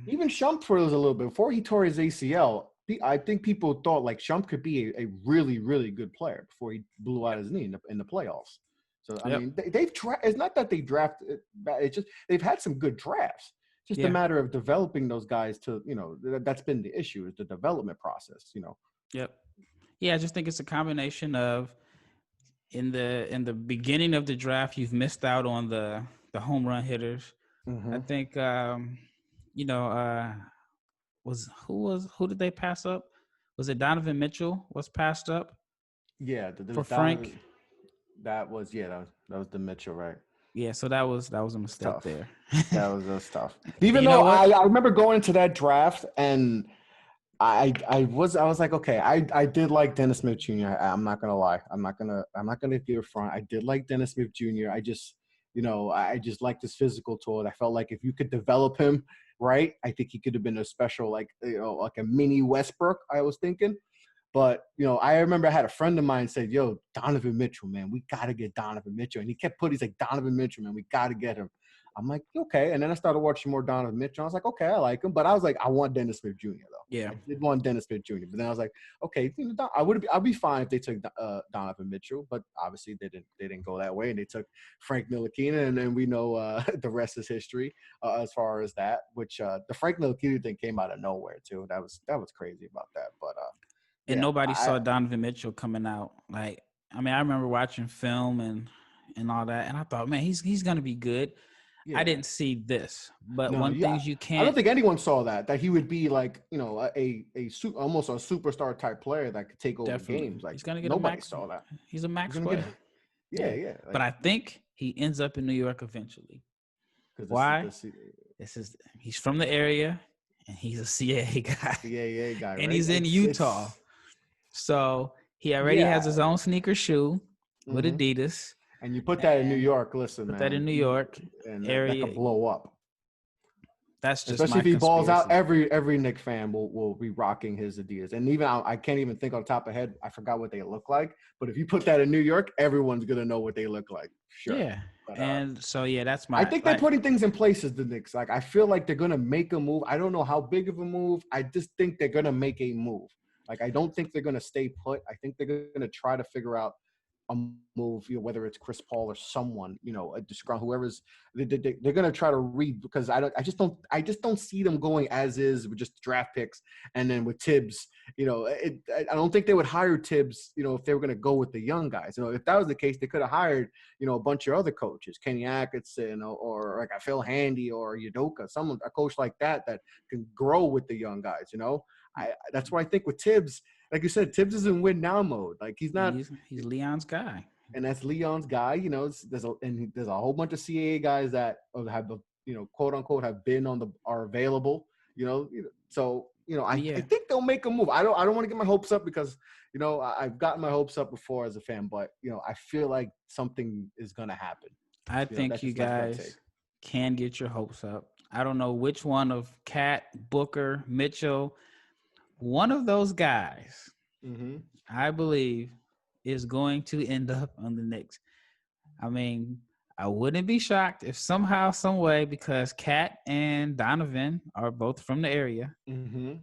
Even Shump for us a little bit before he tore his ACL. I think people thought like Shump could be a really, really good player before he blew out his knee in the playoffs. So I mean, it's not that they drafted. It's just they've had some good drafts. Just a matter of developing those guys to, that's been the issue is the development process. Yep. Yeah, I just think it's a combination of in the beginning of the draft, you've missed out on the home run hitters. I think who did they pass up? Was it Donovan Mitchell was passed up? Yeah, for Frank. That was the Mitchell, right? Yeah, so that was a mistake there. That was tough. Even though I remember going into that draft and I was like, okay, I did like Dennis Smith Jr. I'm not gonna lie. I'm not gonna give a front. I did like Dennis Smith Jr. I just liked his physical tool. I felt like if you could develop him right, I think he could have been a special, like a mini Westbrook, I was thinking. But, I remember I had a friend of mine say, yo, Donovan Mitchell, man, we got to get Donovan Mitchell. And he's like, Donovan Mitchell, man, we got to get him. I'm like, okay. And then I started watching more Donovan Mitchell. I was like, okay, I like him. But I was like, I want Dennis Smith Jr. though. Yeah. I did want Dennis Smith Jr. But then I was like, okay, I'd be fine if they took Donovan Mitchell. But obviously they didn't go that way. And they took Frank Ntilikina. And then we know the rest is history as far as that, which the Frank Ntilikina thing came out of nowhere too. That was crazy about that. But and nobody saw Donovan Mitchell coming out. Like, I mean, I remember watching film and all that, and I thought, man, he's gonna be good. Yeah. I didn't see this, but things you can't. I don't think anyone saw that he would be like, you know, almost a superstar type player that could take over games. Like, he's gonna get nobody saw that. He's a max player. Yeah. Like, but I think he ends up in New York eventually. Why? He's from the area, and he's a CAA guy. And he's in Utah, so he already has his own sneaker shoe with Adidas. And you put that in New York, listen, man. Put that in New York area. That could blow up. That's just especially if he balls out. Every Knicks fan will be rocking his Adidas. And even I can't even think on top of head. I forgot what they look like. But if you put that in New York, everyone's gonna know what they look like. Sure. Yeah. But, and so that's my. I think they're putting things in place as the Knicks. Like, I feel like they're gonna make a move. I don't know how big of a move. I just think they're gonna make a move. Like, I don't think they're gonna stay put. I think they're gonna try to figure out a move, you know, whether it's Chris Paul or someone, you know, a Discron, whoever's they're going to try to read, because I just don't see them going as is with just draft picks. And then with Tibbs, you know, I don't think they would hire Tibbs, you know, if they were going to go with the young guys. You know, if that was the case, they could have hired, you know, a bunch of other coaches, Kenny Atkinson or like a Phil Handy or Udoka, a coach like that can grow with the young guys. You know, that's what I think with Tibbs. Like you said, Tibbs is in win now mode. Like, he's not. He's Leon's guy, and that's Leon's guy. You know, there's a whole bunch of CAA guys that have, you know, quote unquote, are available. You know, so you know, I think they'll make a move. I don't want to get my hopes up, because, you know, I've gotten my hopes up before as a fan, but, you know, I feel like something is gonna happen. I think you guys can get your hopes up. I don't know which one of Cat, Booker, Mitchell. One of those guys, I believe, is going to end up on the Knicks. I mean, I wouldn't be shocked if somehow, some way, because Cat and Donovan are both from the area. You're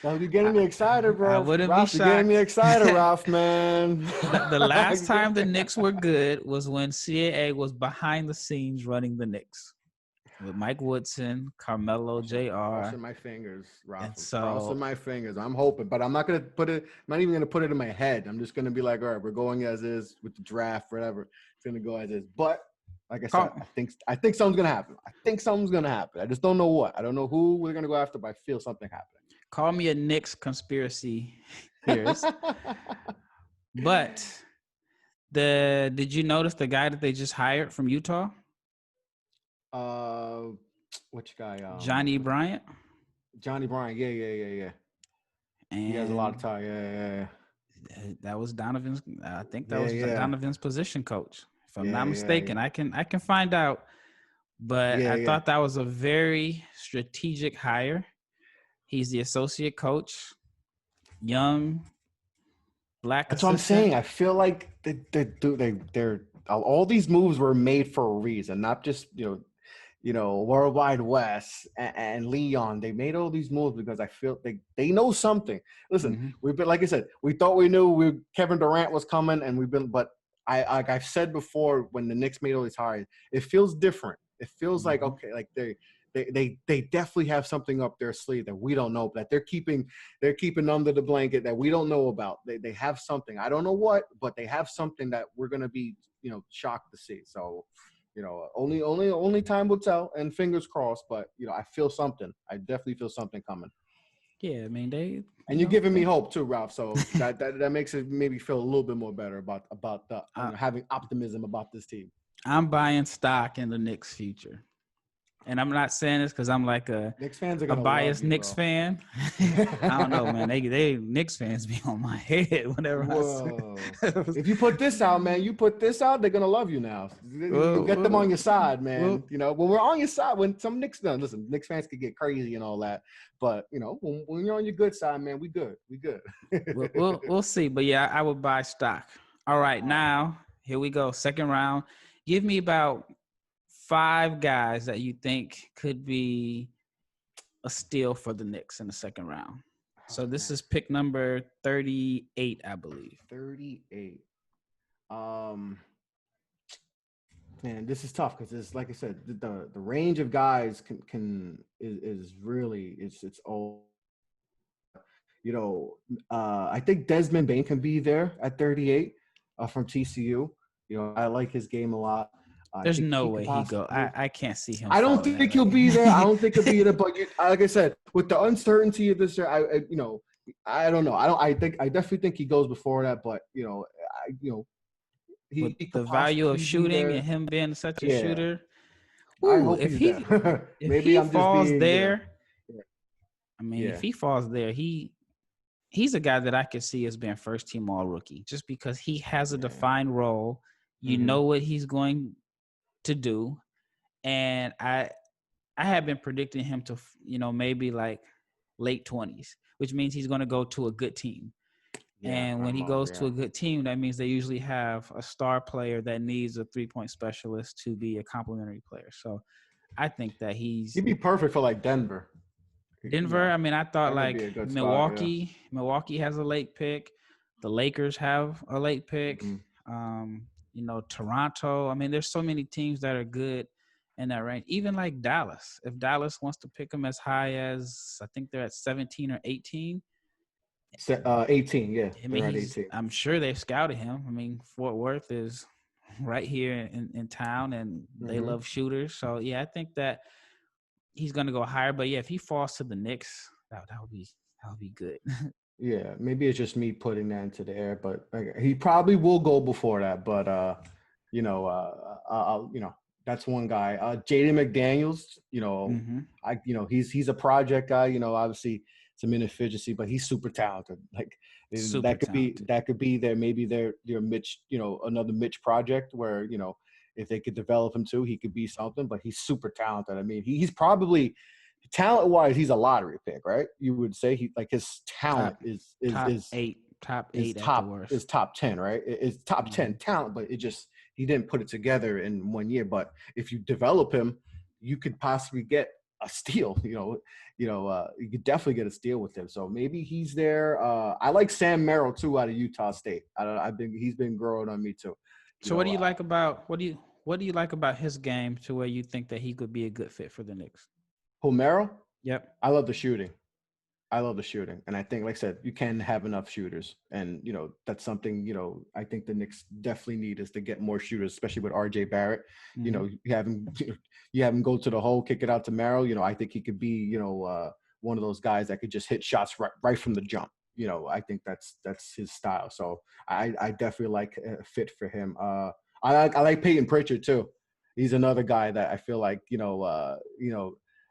getting me excited, bro. I wouldn't be shocked. You're getting me excited, Ralph, man. The last time the Knicks were good was when CAA was behind the scenes running the Knicks. With Mike Woodson, Carmelo, Jr. Crossing my fingers, Ralph. Crossing my fingers. I'm hoping, but I'm not gonna put it. I'm not even gonna put it in my head. I'm just gonna be like, all right, we're going as is with the draft, whatever. It's gonna go as is. But like I said, I think something's gonna happen. I just don't know what. I don't know who we're gonna go after, but I feel something happening. Call me a Knicks conspiracy theorist. But did you notice the guy that they just hired from Utah? Which guy? Johnny Bryant. Johnny Bryant. Yeah. And he has a lot of time. Yeah. That was Donovan's. I think that was Donovan's position coach, if I'm not mistaken. I can find out, but I thought that was a very strategic hire. He's the associate coach, young, black. That's what I'm saying. I feel like they're all these moves were made for a reason, not just Worldwide West and Leon. They made all these moves because I feel they know something. Listen, we've been, like I said, we thought we knew Kevin Durant was coming, and but I've said before, when the Knicks made all these hires, it feels different. It feels like, okay, like they definitely have something up their sleeve that we don't know, that they're keeping under the blanket that we don't know about. They have something. I don't know what, but they have something that we're gonna be, shocked to see. So, only time will tell, and fingers crossed. But I feel something. I definitely feel something coming. Yeah, I mean you're giving me hope too, Ralph. So that makes it maybe feel a little bit more better about the having optimism about this team. I'm buying stock in the Knicks' future. And I'm not saying this because I'm like a biased Knicks fan. I don't know, man. They Knicks fans be on my head whenever I say. If you put this out, man, they're gonna love you now. You get them on your side, man. When we're on your side, when some Knicks fans could get crazy and all that. But when you're on your good side, man, we good. We'll see. But yeah, I would buy stock. All right, now here we go. Second round. Give me about 5 guys that you think could be a steal for the Knicks in the second round. So this is pick number 38, I believe. 38. Man, this is tough because it's like I said, the range of guys is really it's all. I think Desmond Bane can be there at 38 from TCU. I like his game a lot. There's no way he go. I can't see him. I don't think he'll be there. I don't think he'll be there. But like I said, with the uncertainty of this year, I don't know. I definitely think he goes before that. But he the value of shooting and him being such a shooter. Ooh, I hope if he's there. If maybe he falls there. I mean, if he falls there, he's a guy that I could see as being first team all rookie, just because he has a defined role. You know what he's going to do, and I have been predicting him to maybe like late 20s, which means he's going to go to a good team. And when he goes to a good team, that means they usually have a star player that needs a 3-point specialist to be a complementary player. So I think that he'd be perfect for like Denver. I mean, I thought like Milwaukee. Spot, Milwaukee has a late pick. The Lakers have a late pick. Toronto. I mean, there's so many teams that are good in that range. Even like Dallas. If Dallas wants to pick them as high as, I think they're at 17 or 18. 18, yeah. I mean, 18. I'm sure they've scouted him. I mean, Fort Worth is right here in town, and they love shooters. So, yeah, I think that he's going to go higher. But, yeah, if he falls to the Knicks, that would be good. Yeah, maybe it's just me putting that into the air, but he probably will go before that. But that's one guy. Jaden McDaniels, he's a project guy. Obviously some inefficiency, but he's super talented. Like that could be there. Maybe they're Mitch, another Mitch project where if they could develop him too, he could be something. But he's super talented. I mean, he's probably. Talent-wise, he's a lottery pick, right? You would say his talent is top 8 is top 10, right? It's top 10 talent, but he didn't put it together in 1 year. But if you develop him, you could possibly get a steal. You could definitely get a steal with him. So maybe he's there. I like Sam Merrill too out of Utah State. He's been growing on me too. So what do you like about his game to where you think that he could be a good fit for the Knicks? Merrill? Yep. I love the shooting. And I think, like I said, you can have enough shooters. And, that's something, I think the Knicks definitely need is to get more shooters, especially with RJ Barrett. You have him go to the hole, kick it out to Merrill. I think he could be, one of those guys that could just hit shots right from the jump. I think that's his style. So I definitely like a fit for him. I like Payton Pritchard too. He's another guy that I feel like,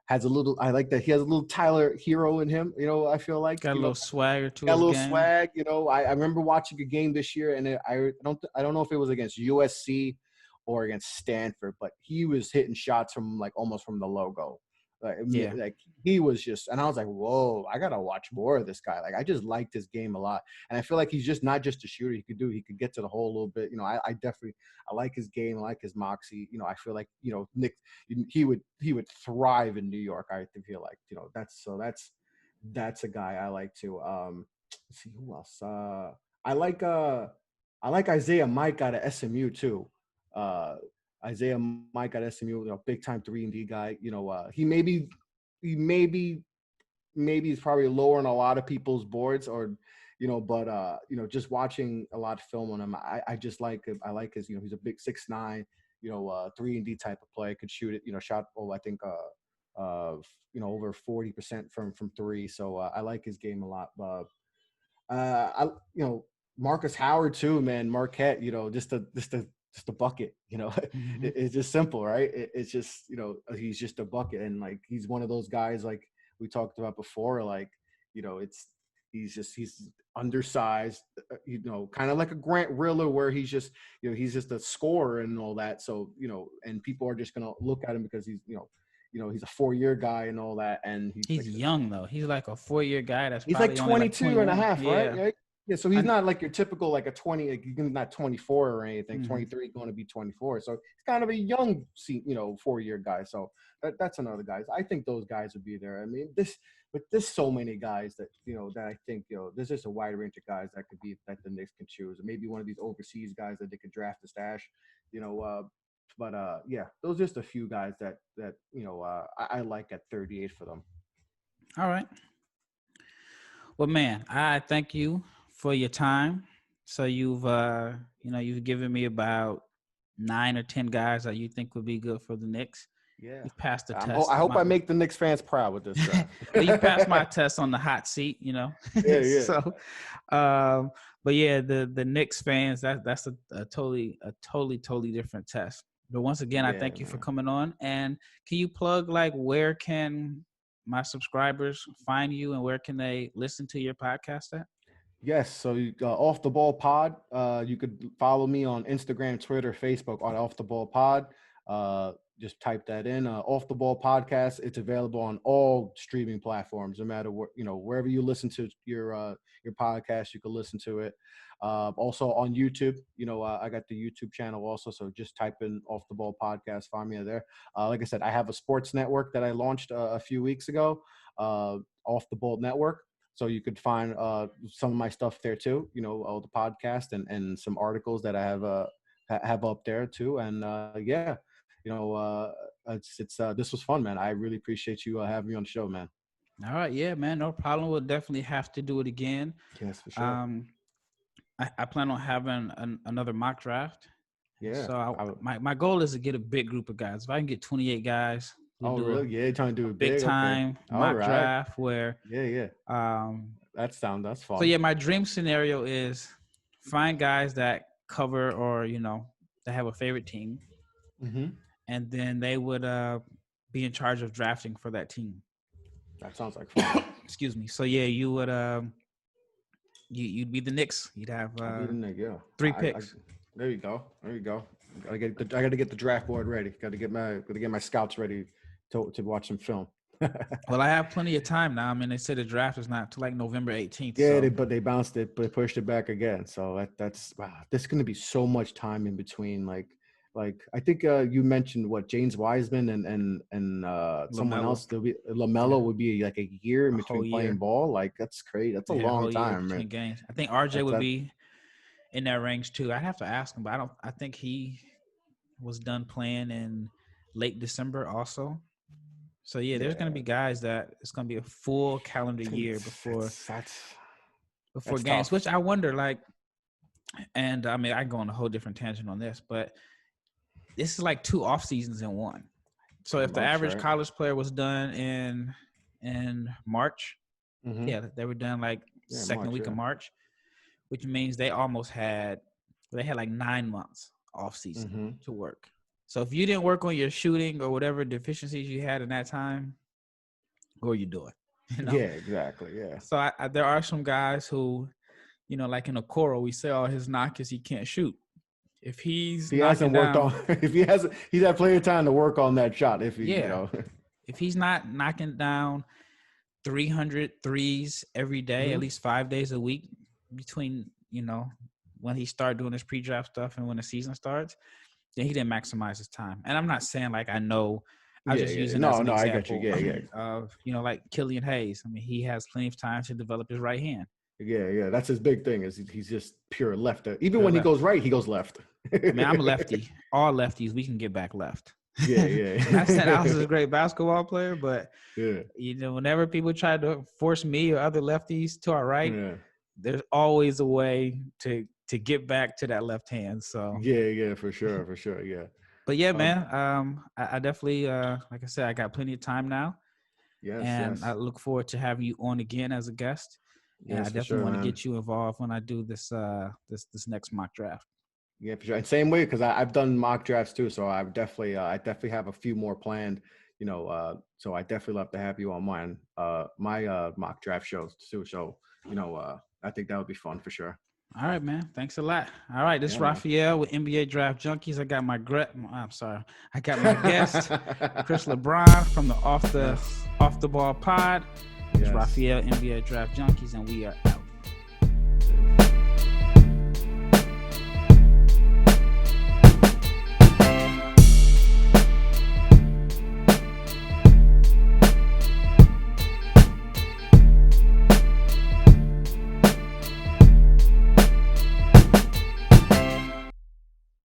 has a little. I like that he has a little Tyler Hero in him. I feel like got a little swagger to his game. Got a little swag. I remember watching a game this year, and I don't know if it was against USC or against Stanford, but he was hitting shots from almost from the logo. Like he was just, and I was like, whoa, I gotta watch more of this guy. Like I just liked his game a lot, and I feel like he's just not just a shooter. He could get to the hole a little bit. I definitely like his game. I like his moxie. I feel like Nick, he would thrive in New York. I feel like that's a guy I like too. Let's see who else. I like Isiaha Mike out of SMU too. Isiaha Mike at SMU, big time 3-and-D guy. He maybe he's probably lower on a lot of people's boards, or but just watching a lot of film on him, I just like him. I like his, he's a big 6'9", 3-and-D type of player, could shoot it. Shot I think over 40% from three. So I like his game a lot. Markus Howard too, man. Marquette, just a bucket, It's just simple, right? It's just, he's just a bucket, and he's one of those guys like we talked about before, he's undersized, kind of like a Grant Riller, where he's just a scorer and all that. So, and people are just going to look at him because he's, he's a 4-year guy and all that. And he's young though. He's like a 4-year guy. He's like 22 and a half, right? Yeah, so he's not like your typical like a 20, like he's not 24 or anything. 23 going to be 24, so he's kind of a young, 4-year guy. So that's another guy. I think those guys would be there. I mean, there's so many guys that that I think there's just a wide range of guys that could be that the Knicks can choose, or maybe one of these overseas guys that they could draft to stash, But yeah, those are just a few guys that I like at 38 for them. All right. Well, man, I thank you for your time. So you've given me about 9 or 10 guys that you think would be good for the Knicks. Yeah, you passed the test. I hope I make the Knicks fans proud with this draft. Well, you passed my test on the hot seat, Yeah. So, but yeah, the Knicks fans, that's a totally different test. But once again, I thank you for coming on. And can you plug, like, where can my subscribers find you and where can they listen to your podcast at? Yes. So Off the Ball Pod, you could follow me on Instagram, Twitter, Facebook on Off the Ball Pod. Just type that in. Off the Ball Podcast. It's available on all streaming platforms, no matter what, wherever you listen to your podcast, you can listen to it. Also on YouTube, I got the YouTube channel also. So just type in Off the Ball Podcast, find me there. Like I said, I have a sports network that I launched a few weeks ago, Off the Ball Network. So you could find some of my stuff there too, all the podcast and some articles that I have up there too. And this was fun, man. I really appreciate you having me on the show, man. All right. Yeah, man. No problem. We'll definitely have to do it again. Yes, for sure. I plan on having another mock draft. Yeah. So my goal is to get a big group of guys. If I can get 28 guys. Oh, really? Yeah, trying to do a big time mock draft where. Yeah. That's fun. So yeah, my dream scenario is find guys that cover or that have a favorite team, and then they would be in charge of drafting for that team. That sounds like fun. Excuse me. So yeah, you would you'd be the Knicks. You'd have 3 picks. There you go. I got to get the draft board ready. Got to get my scouts ready to watch some film. Well, I have plenty of time now. I mean, they said the draft is not till like November 18th. Yeah, so. But they bounced it, but they pushed it back again. So that's wow. There's going to be so much time in between. Like I think you mentioned James Wiseman and someone else. There'll be LaMelo would be like a year in between playing ball. Like that's crazy. That's a long time, man. Games. I think RJ would be in that range too. I'd have to ask him, but I think he was done playing in late December also. So yeah, there's going to be guys that it's going to be a full calendar year before games, tough. Which I wonder, like, and I mean, I go on a whole different tangent on this, but this is like 2 off seasons in one. So if the average college player was done in March, they were done like second week of March, which means they had like 9 months off season to work. So if you didn't work on your shooting or whatever deficiencies you had in that time, what are you doing? Yeah, exactly. Yeah. So there are some guys who, like in Okoro, we say all his knock is he can't shoot. If he hasn't worked on, he's had plenty of time to work on that shot. If he's not knocking down 300 threes every day, at least 5 days a week between, when he started doing his pre-draft stuff and when the season starts, then he didn't maximize his time. And I'm not saying like I know. I'm just using as an example. I got you. Of like Killian Hayes. I mean, he has plenty of time to develop his right hand. Yeah. That's his big thing. Is he's just pure left. Even when he goes right, he goes left. I mean, I'm a lefty. All lefties, we can get back left. Yeah. I said I was a great basketball player, but whenever people try to force me or other lefties to our right, there's always a way to get back to that left hand. So yeah, for sure, yeah. But yeah, man, I definitely, like I said, I got plenty of time now. Yes. I look forward to having you on again as a guest. And I definitely want to get you involved when I do this next mock draft. Yeah, for sure. And same way, because I've done mock drafts too, so I definitely have a few more planned. So I definitely love to have you on my mock draft shows too. So I think that would be fun for sure. All right, man. Thanks a lot. All right, this is Raphael with NBA Draft Junkies. I got my guest, Chris LeBron from the Off the Ball Pod. It's Raphael, NBA Draft Junkies, and we are out.